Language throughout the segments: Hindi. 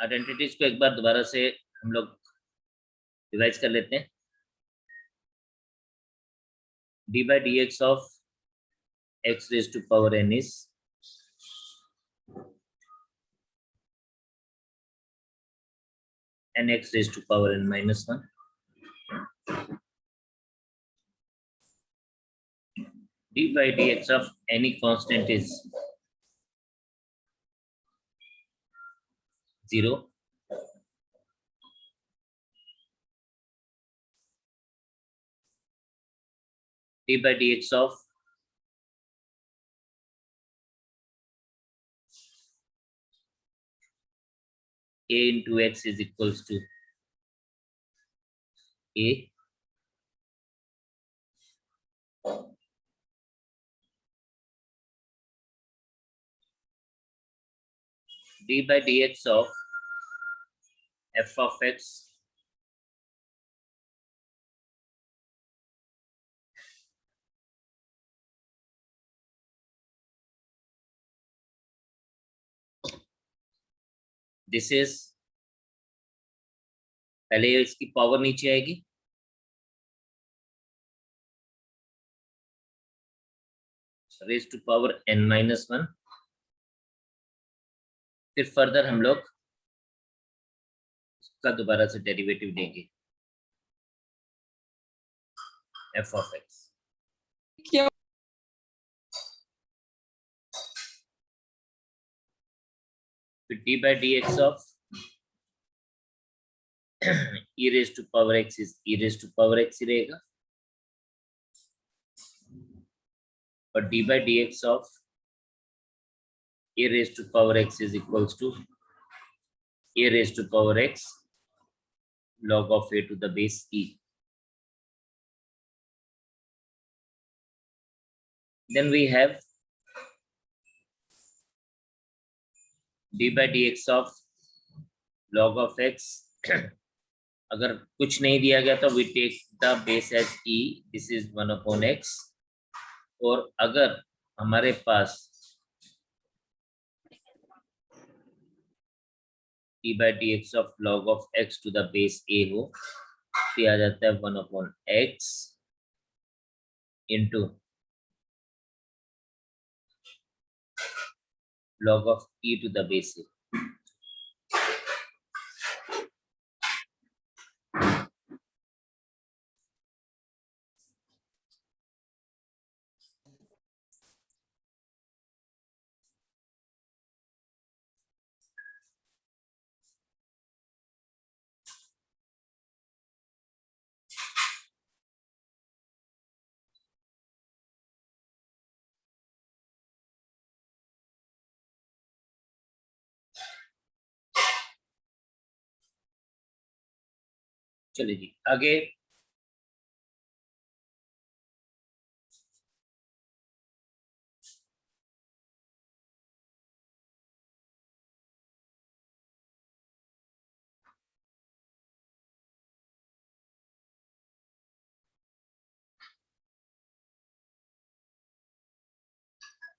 आइडेंटिटीज को एक बार दोबारा से हम लोग रिवाइज कर लेते हैं। D by d x of x raise to power n is n x raise to power n minus 1 d by dx of any constant is 0. d by dx of a into x is equals to a. d by dx of f of x this is, पहले इसकी पावर नीचे आएगी, raise to power n minus 1, फिर फर्दर हम लोग इसका दोबारा से डेरिवेटिव देंगे f of x। क्या फिर d by dx of e raised to power x is e raised to power x ही रहेगा, और d by dx of a raised to power x is equals to a raised to power x log of a to the base e. Then we have d by dx of log of x अगर कुछ नहीं दिया गया तो we take the base as e, this is 1 upon x, और अगर हमारे पास e by dx of log of x to the base a हो तो आ जाता है 1 upon x into log of e to the base a। चलिए जी आगे,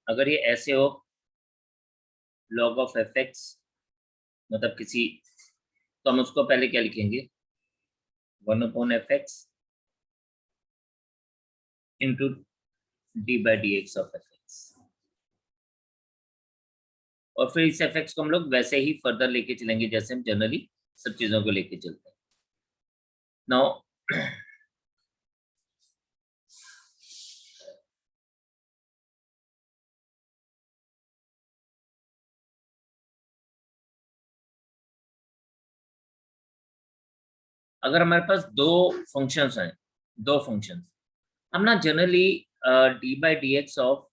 अगर ये ऐसे हो log of fx मतलब किसी, तो हम उसको पहले क्या लिखेंगे 1 upon fx into d by dx of fx, और फिर इस fx को हम लोग वैसे ही फर्दर लेके चलेंगे जैसे हम जनरली सब चीजों को लेके चलते हैं। नाउ अगर हमारे पास दो फंक्शंस हैं, दो फंक्शंस, हम ना generally D by d x of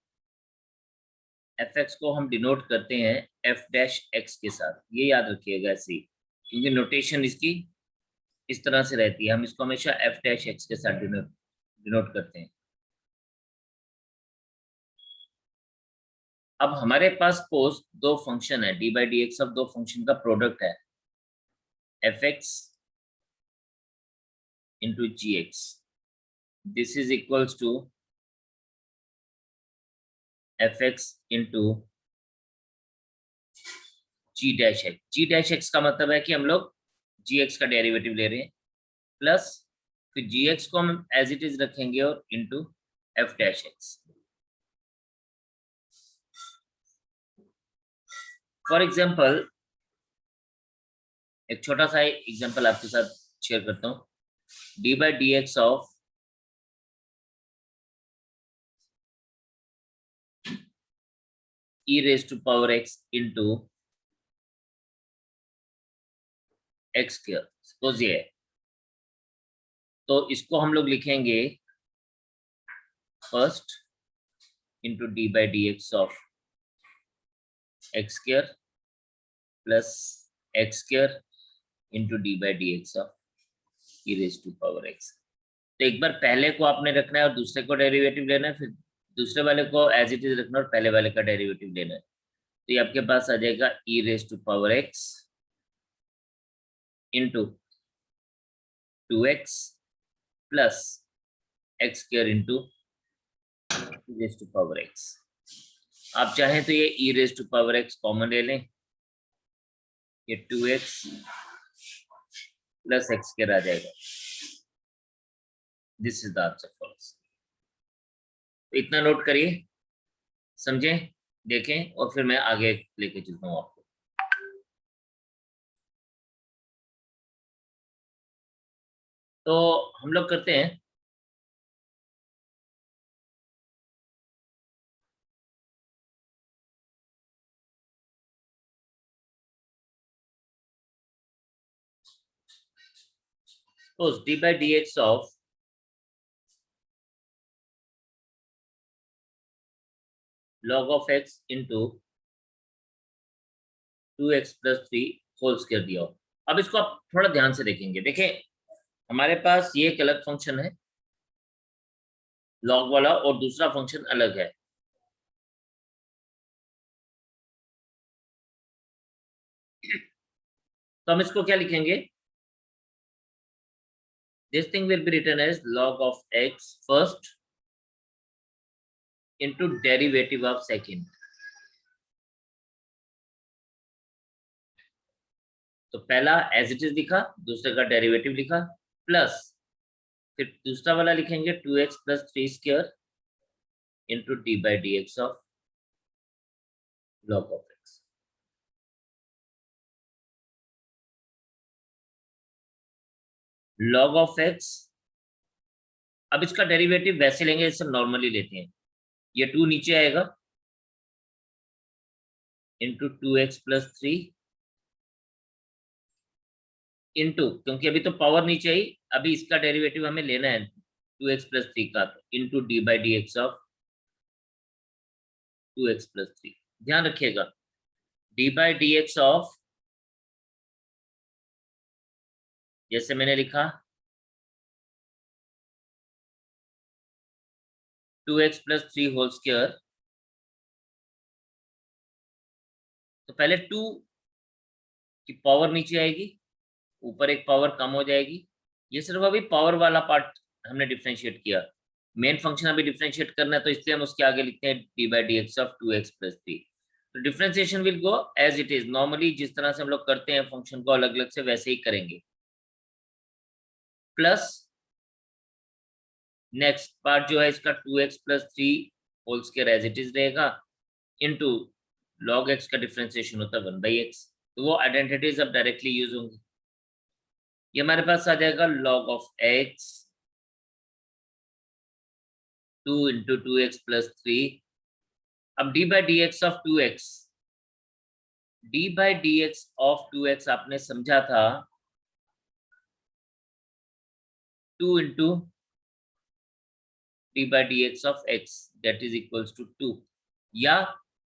F x को हम डिनोट करते हैं एफ डैश एक्स के साथ, ये याद रखिएगा ऐसे ही, क्योंकि नोटेशन इसकी इस तरह से रहती है, हम इसको हमेशा एफ डैश एक्स के साथ डिनोट करते हैं। अब हमारे पास पोस्ट दो फंक्शन है, d by d x of दो फंक्शन का प्रोडक्ट है f x into gx, this is equals to fx into g dash x. G dash x का मतलब है कि हम लोग जी एक्स का डेरिवेटिव ले रहे हैं, प्लस फिर जी एक्स को हम एज इट इज रखेंगे और into f dash x. For example एक छोटा सा एग्जाम्पल आपके साथ शेयर करता हूँ। D by d x of e raise to power x into x square, suppose ये है, तो इसको हम लोग लिखेंगे first into d by d x of x square plus x square into d by d x of e raise to power x. तो एक बार पहले को आपने रखना है और दूसरे को डेरिवेटिव लेना है, फिर दूसरे वाले को एज इट इज रखना है और पहले वाले का डेरिवेटिव लेना है। तो ये आपके पास आ जाएगा e raise to power x into 2x plus x square into e raise to power x. आप चाहें तो ये e raise to power x common ले लें, ये 2x प्लस एक्स स्क्वायर आ जाएगा। This is the answer for us. तो इतना नोट करिए, समझें, देखें और फिर मैं आगे लेके चलता हूँ आपको। तो हम लोग करते हैं suppose d by dx of log of x into 2x plus 3 whole square दिया हो। अब इसको आप थोड़ा ध्यान से देखेंगे। देखें हमारे पास ये एक अलग फंक्शन है लॉग वाला और दूसरा फंक्शन अलग है। तो हम इसको क्या लिखेंगे, this thing will be written as log of x first into derivative of second। तो पहला एज इट इज लिखा, दूसरे का डेरिवेटिव लिखा, प्लस फिर दूसरा वाला लिखेंगे 2x plus 3 square into d by d x of log of x। log of x, अब इसका डेरिवेटिव वैसे लेंगे जैसे नॉर्मली लेते हैं। ये 2 नीचे आएगा इंटू 2x प्लस 3 इंटू, क्योंकि अभी तो पावर नीचे आई, अभी इसका डेरिवेटिव हमें लेना है 2x प्लस 3 का, into d by d x of 2x plus 3। ध्यान रखिएगा D by d x of, जैसे मैंने लिखा 2x प्लस 3 होल स्क्वायर, तो पहले 2 की पावर नीचे आएगी, ऊपर एक पावर कम हो जाएगी। ये सिर्फ अभी पावर वाला पार्ट हमने डिफरेंशिएट किया, मेन फंक्शन अभी डिफरेंशिएट करना है, तो इसलिए हम उसके आगे लिखते हैं d by d x of 2x plus 3। तो differentiation will go as it is, normally जिस तरह से हम लोग करते हैं फंक्शन को अलग अलग से वैसे ही करेंगे। प्लस नेक्स्ट पार्ट जो है इसका 2x plus 3 whole square as it is रहेगा, इनटू log x का डिफरेंशिएशन होता है 1/x, तो वो आइडेंटिटीज अब डायरेक्टली यूज होंगी। ये हमारे पास आ जाएगा log of x 2 into 2x plus 3। अब d by d x of 2x, d by d x of 2x आपने समझा था 2 into d by d x of x that is equals to 2, या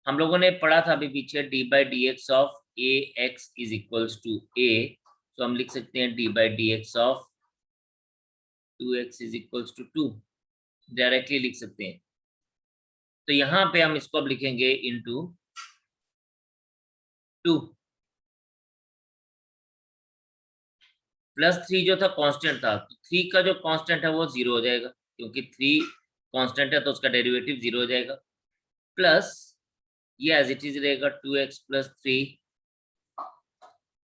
हम लोगों ने पढ़ा था अभी पीछे d by d x of a x is equals to a, तो हम लिख सकते हैं d by d x of 2x is equals to 2, directly लिख सकते हैं। तो यहाँ पे हम इसको अब लिखेंगे इंटू 2 प्लस 3 जो था कांस्टेंट था, तो 3 का जो कांस्टेंट है वो 0 हो जाएगा, क्योंकि 3 कांस्टेंट है तो उसका डेरिवेटिव 0 हो जाएगा। प्लस ये एज इट इज रहेगा 2x plus 3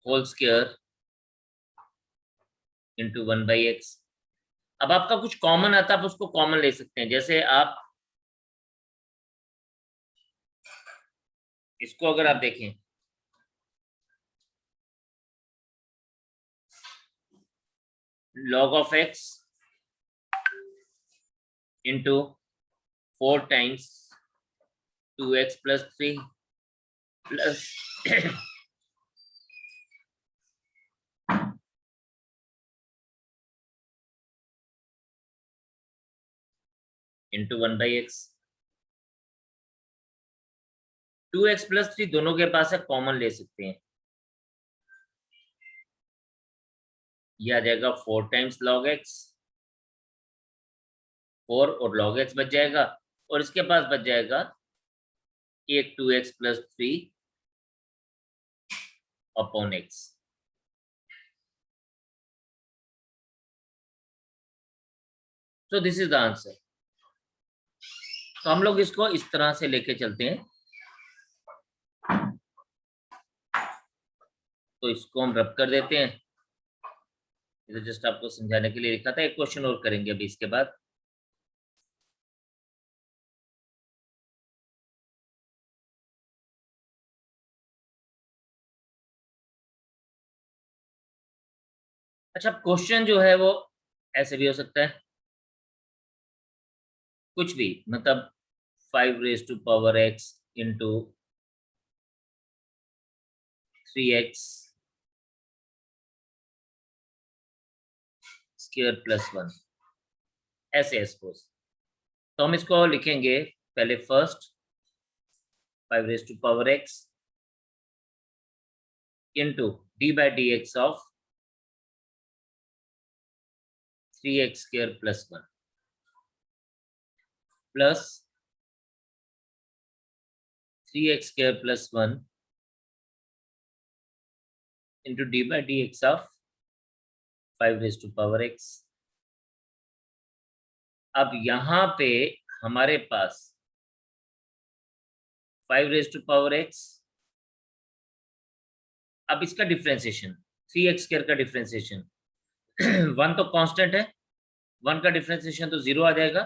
whole square into 1/x। अब आपका कुछ कॉमन आता है, आप उसको कॉमन ले सकते हैं। जैसे आप इसको अगर आप देखें, log of x into 4 times 2x plus 3 plus into 1/x। 2x plus 3 दोनों के पास है, कॉमन ले सकते हैं। ये आ जाएगा 4 टाइम्स log x, 4 और log x बच जाएगा, और इसके पास बच जाएगा एक 2x plus 3 upon x। So this is the answer. तो हम लोग इसको इस तरह से लेके चलते हैं। तो इसको हम रब कर देते हैं। ये तो जस्ट आपको समझाने के लिए लिखा था। एक क्वेश्चन और करेंगे अभी इसके बाद। अच्छा, क्वेश्चन जो है वो ऐसे भी हो सकता है, कुछ भी, मतलब 5 raised to power x into 3x square plus 1, ऐसे है सपोज। तो हम इसको लिखेंगे पहले first 5 raised to power x into d/dx of 3x square plus 1 plus 3x square plus 1 into d/dx of 5 raised to power x। अब यहाँ पे हमारे पास 5 raised to power x, अब इसका डिफ्रेंसिएशन 3x स्क्वायर का डिफ्रेंसिएशन 1 तो कांस्टेंट है, 1 का डिफ्रेंसिएशन तो 0 आ जाएगा,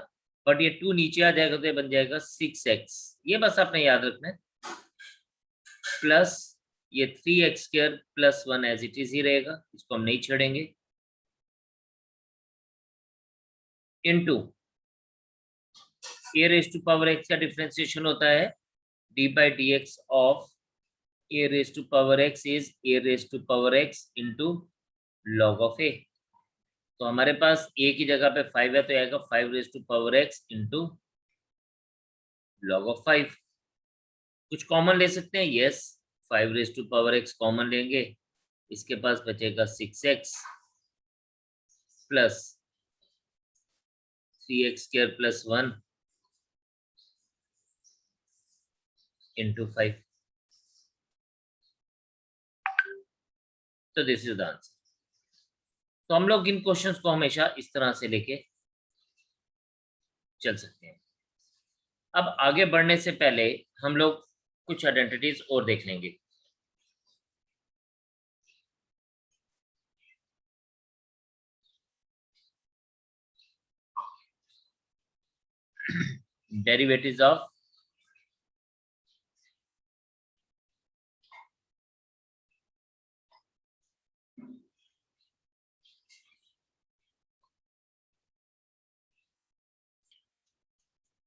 बट ये 2 नीचे आ जाएगा तो ये बन जाएगा 6x। ये बस आपने याद रखना है। प्लस ये 3x square plus 1 as it is ही रहेगा, इसको हम नहीं छेड़ेंगे, into a raised to power x का डिफ्रेंसिएशन होता है d/dx of a raised to power x is a raised to power x into log of a। तो हमारे पास a की जगह पे 5 है, तो आएगा 5 raised to power x into log of 5। कुछ कॉमन ले सकते हैं, yes, 5 raised to power x common लेंगे, इसके पास बचेगा 6x plus 3x square plus 1 into 5। तो दिस इज द आंसर। तो हम लोग इन क्वेश्चंस को हमेशा इस तरह से लेके चल सकते हैं। अब आगे बढ़ने से पहले हम लोग कुछ आइडेंटिटीज और देख लेंगे। डेरिवेटिव्स ऑफ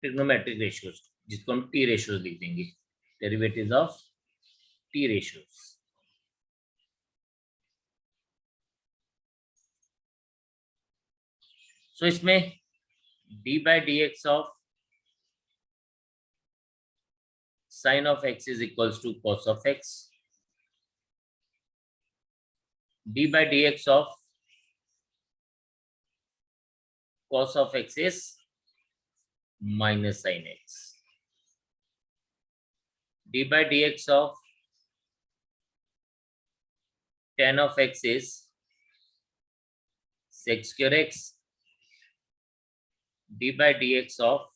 ट्रिग्नोमेट्रिक रेशियोज, जिसको हम टी रेशियोज लिख देंगे, डेरिवेटिव्स ऑफ टी रेशियोज। सो इसमें d/dx of sin of x is equals to cos of x, d/dx of cos of x is minus sin x, d/dx of tan of x is sec square x, d/dx of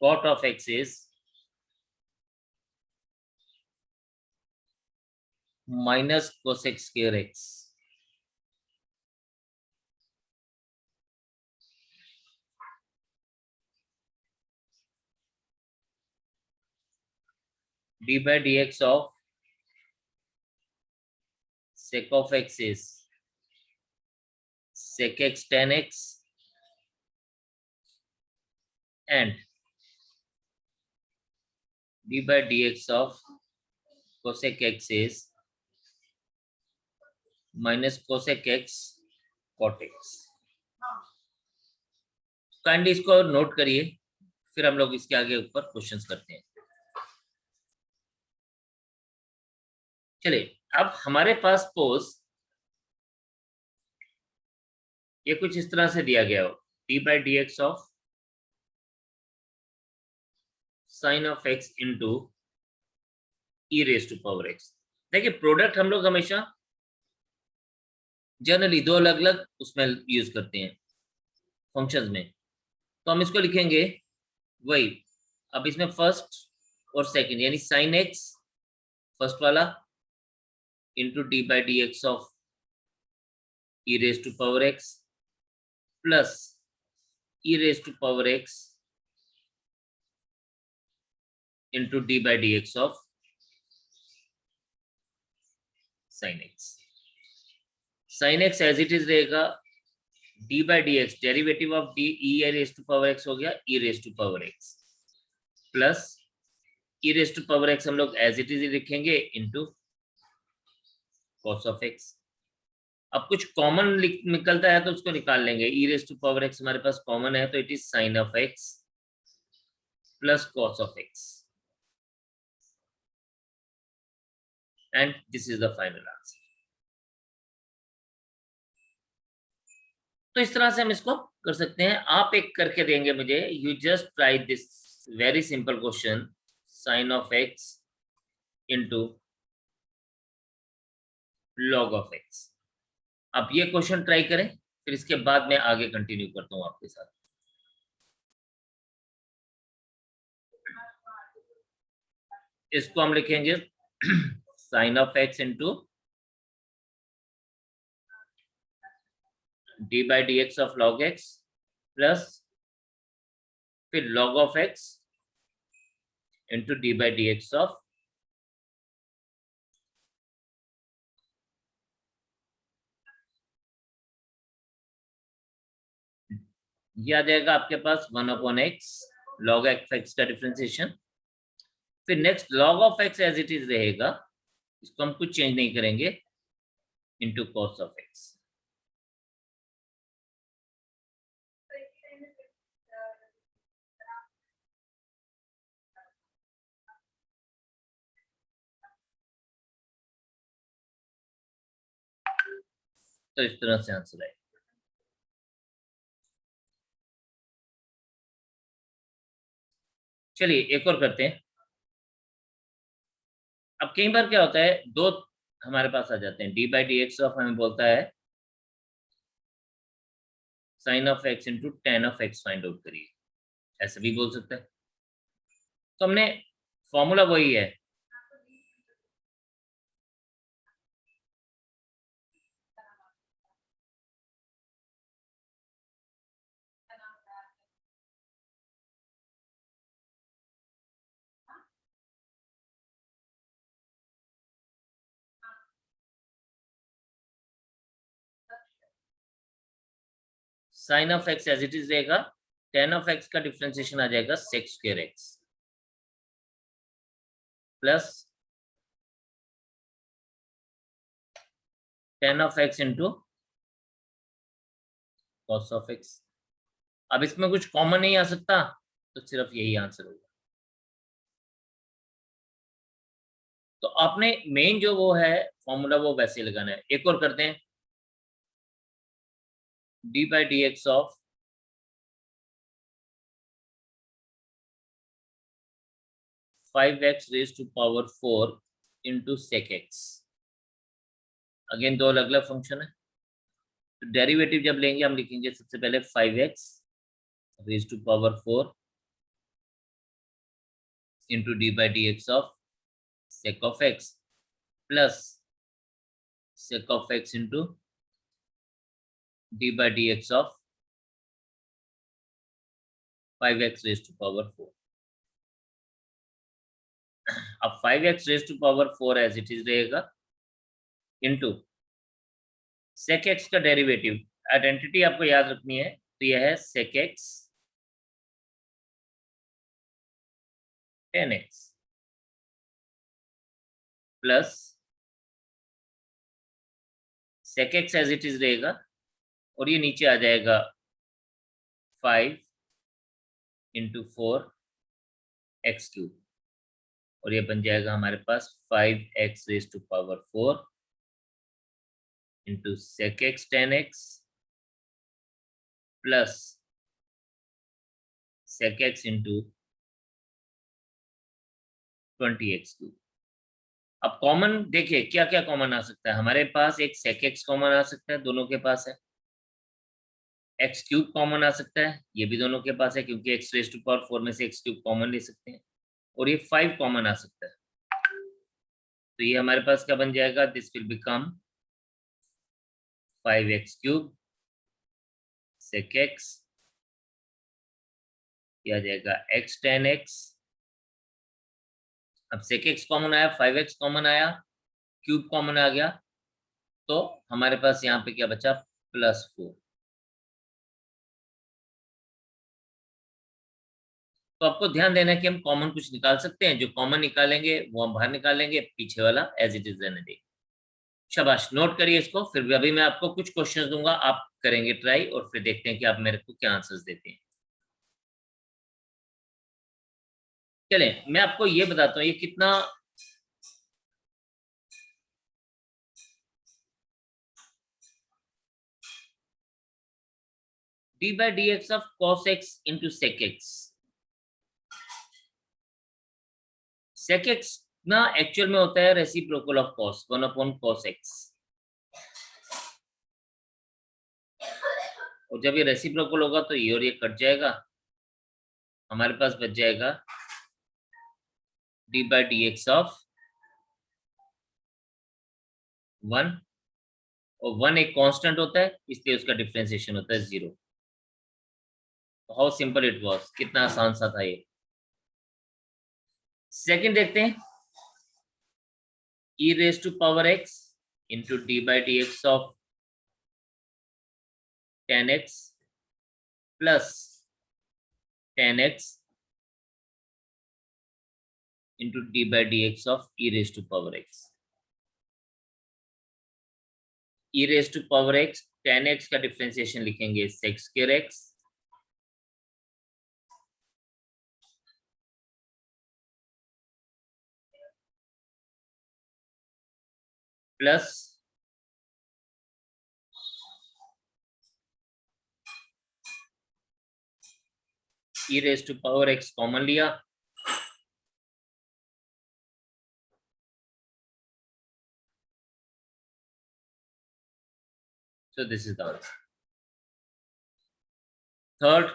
cot of x is minus cosec square x. D by d x of sec of x is sec x tan x and d by dx of cosec x is minus cosec x cot x। Kindly इसको नोट करिए, फिर हम लोग इसके आगे ऊपर क्वेश्चंस करते हैं। चलिए, अब हमारे पास सपोज ये कुछ इस तरह से दिया गया हो, d by d x of sine of x into e raise to power x. देखिए, प्रोडक्ट हम लोग हमेशा जनरली दो अलग अलग उसमें यूज करते हैं फंक्शंस में, तो हम इसको लिखेंगे वही। अब इसमें फर्स्ट और सेकंड यानी साइन एक्स फर्स्ट वाला into d by d x of e raise to power x plus e raise to power x into d by d x of sine x. Sine x as it is रहेगा, d by d x derivative of d e raise to power x हो गया e raise to power x plus e raise to power x हम लोग एज इट इज लिखेंगे इंटू कॉस ऑफ एक्स। अब कुछ कॉमन निकलता है तो उसको निकाल लेंगे। ई रेज टू पावर एक्स हमारे पास कॉमन है तो it is sine of x plus cos of x and this is the final answer. तो इस तरह से हम इसको कर सकते हैं। आप एक करके देंगे मुझे, you just try this very simple question, sine of x into log of x. आप ये क्वेश्चन ट्राई करें, फिर इसके बाद मैं आगे कंटिन्यू करता हूं आपके साथ। इसको हम लिखेंगे sine of x into d by d x of log x plus फिर log of x into d by d x of ये आ जाएगा आपके पास 1/x log x का डिफरेंशिएशन। फिर next log of x as it is रहेगा, इसको हम कुछ चेंज नहीं करेंगे, इंटू cos ऑफ x। तो इस तरह से आंसर आएगा। चलिए एक और करते हैं। अब कई बार क्या होता है, दो हमारे पास आ जाते हैं, d by d x of हमें बोलता है sine of x into tan of x find out करिए, ऐसे भी बोल सकते हैं। तो हमने फॉर्मूला वही है, sine of x as it is रहेगा, टेन ऑफ एक्स का डिफरेंशिएशन आ जाएगा sec square x plus tan of x into cos of x. अब इसमें कुछ कॉमन नहीं आ सकता, तो सिर्फ यही आंसर होगा। तो आपने मेन जो वो है फॉर्मूला वो वैसे लगाना है। एक और करते हैं, d by d x of 5x raise to power 4 into sec x. Again दो अलग अलग फंक्शन है, तो डेरिवेटिव जब लेंगे हम लिखेंगे सबसे पहले 5x raise to power 4 into d by d x of sec of x plus sec of x into d by dx of 5x raised to power 4. अब 5x raised to power 4 as it is रहेगा इनटू sec x का डेरिवेटिव. आइडेंटिटी आपको याद रखनी है, तो यह है sec x 10x plus sec x as it is रहेगा और ये नीचे आ जाएगा 5 इंटू 4x³ और ये बन जाएगा हमारे पास 5x raise to power 4 into sec x 10x plus sec x into 20x³. अब कॉमन देखिए क्या क्या कॉमन आ सकता है. हमारे पास एक sec x कॉमन आ सकता है, दोनों के पास है. x³ कॉमन आ सकता है, ये भी दोनों के पास है क्योंकि x रेज टू पावर 4 में से x³ कॉमन ले सकते हैं. और ये 5 कॉमन आ सकता है, तो ये हमारे पास क्या बन जाएगा, this will become 5x³ sec x, किया जाएगा x 10x. अब sec x कॉमन आया, 5x कॉमन आया, क्यूब कॉमन आ गया, तो हमारे पास यहाँ पे क्या बचा, +4. तो आपको ध्यान देना है कि हम कॉमन कुछ निकाल सकते हैं, जो कॉमन निकालेंगे वो हम बाहर निकालेंगे, पीछे वाला एज इट इज रहने देंगे. शाबाश, नोट करिए इसको. फिर अभी मैं आपको कुछ क्वेश्चंस दूंगा, आप करेंगे ट्राई और फिर देखते हैं कि आप मेरे को क्या आंसर्स देते हैं. चलें, मैं आपको ये बताता हूँ ये कितना d by dx of cos x into sec x. sec x ना एक्चुअल में होता है reciprocal of cos 1/cos x. और जब ये रेसिप्रोकल होगा तो ये और ये कट जाएगा, हमारे पास बच जाएगा d by dx of 1, और 1 एक कांस्टेंट होता है इसलिए उसका डिफरेंशिएशन होता है 0. हाउ सिंपल इट वाज, कितना आसान सा था ये. सेकंड देखते हैं, e raised to power x into d by dx of 10x plus 10x into d by dx of e raised to power x. e raised to power x 10x का डिफरेंशिएशन लिखेंगे sec square x plus e raised to power x common लिया, so this is the answer. Third,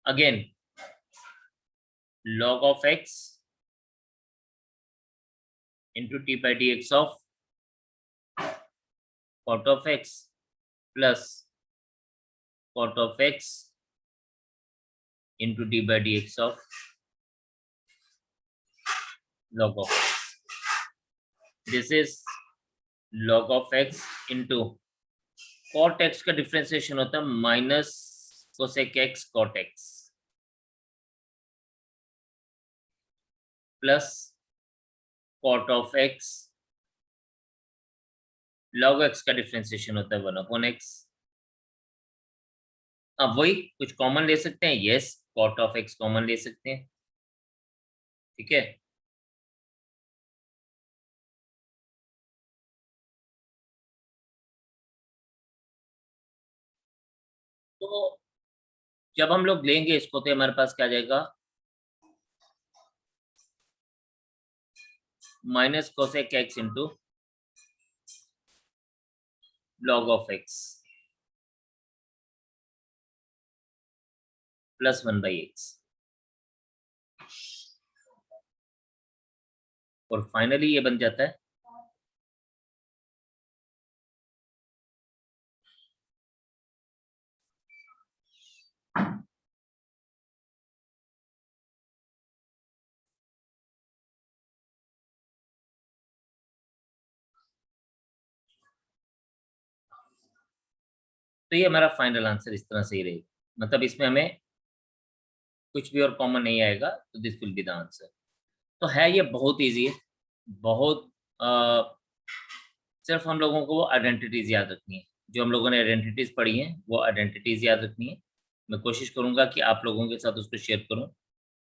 again log of x into t by dx of cot of x plus cot of x into d by dx of log of x. This is log of x into cot x का डिफरेंशिएशन होता है minus cosec x cot x plus cot of x log x का डिफरेंशिएशन होता है 1/x. अब वही कुछ कॉमन ले सकते हैं, yes cot of x common ले सकते हैं, ठीक है. तो जब हम लोग लेंगे इसको तो हमारे पास क्या जाएगा, minus cosec x into log of x plus 1/x. और फाइनली ये बन जाता है तो ये हमारा फाइनल आंसर इस तरह से ही रहेगा, मतलब इसमें हमें कुछ भी और कॉमन नहीं आएगा, तो this will be the answer. तो है ये बहुत इजी है, बहुत सिर्फ हम लोगों को वो आइडेंटिटीज याद रखनी है। जो हम लोगों ने आइडेंटिटीज पढ़ी हैं वो आइडेंटिटीज याद रखनी है। मैं कोशिश करूंगा कि आप लोगों के साथ उसको शेयर करूं,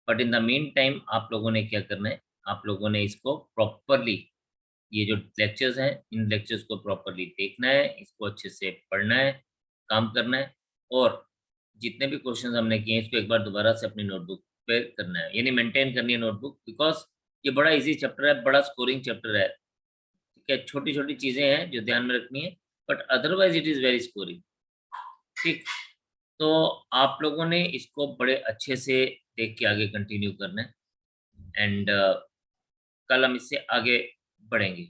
but in the mean time आप लोगों ने क्या करना है, आप लोगों ने इसको प्रॉपरली, ये जो लेक्चर्स हैं इन लेक्चर्स को प्रॉपरली देखना है, इसको अच्छे से पढ़ना है, काम करना है, और जितने भी क्वेश्चंस हमने किए हैं इसको एक बार दोबारा से अपनी नोटबुक पे करना है, यानी मेंटेन करनी है नोटबुक, बिकॉज ये बड़ा इजी चैप्टर है, बड़ा स्कोरिंग चैप्टर है। ठीक है, छोटी छोटी चीजें हैं जो ध्यान में रखनी है, but otherwise it is very scoring. ठीक, तो आप लोगों ने इसको बड़े अच्छे से देख के आगे कंटिन्यू करना है, एंड कल हम इससे आगे बढ़ेंगे।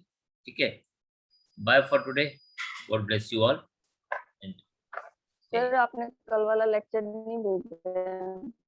ठीक है, bye for today, God bless you all. Sir आपने कल वाला लेक्चर नहीं भेजा है।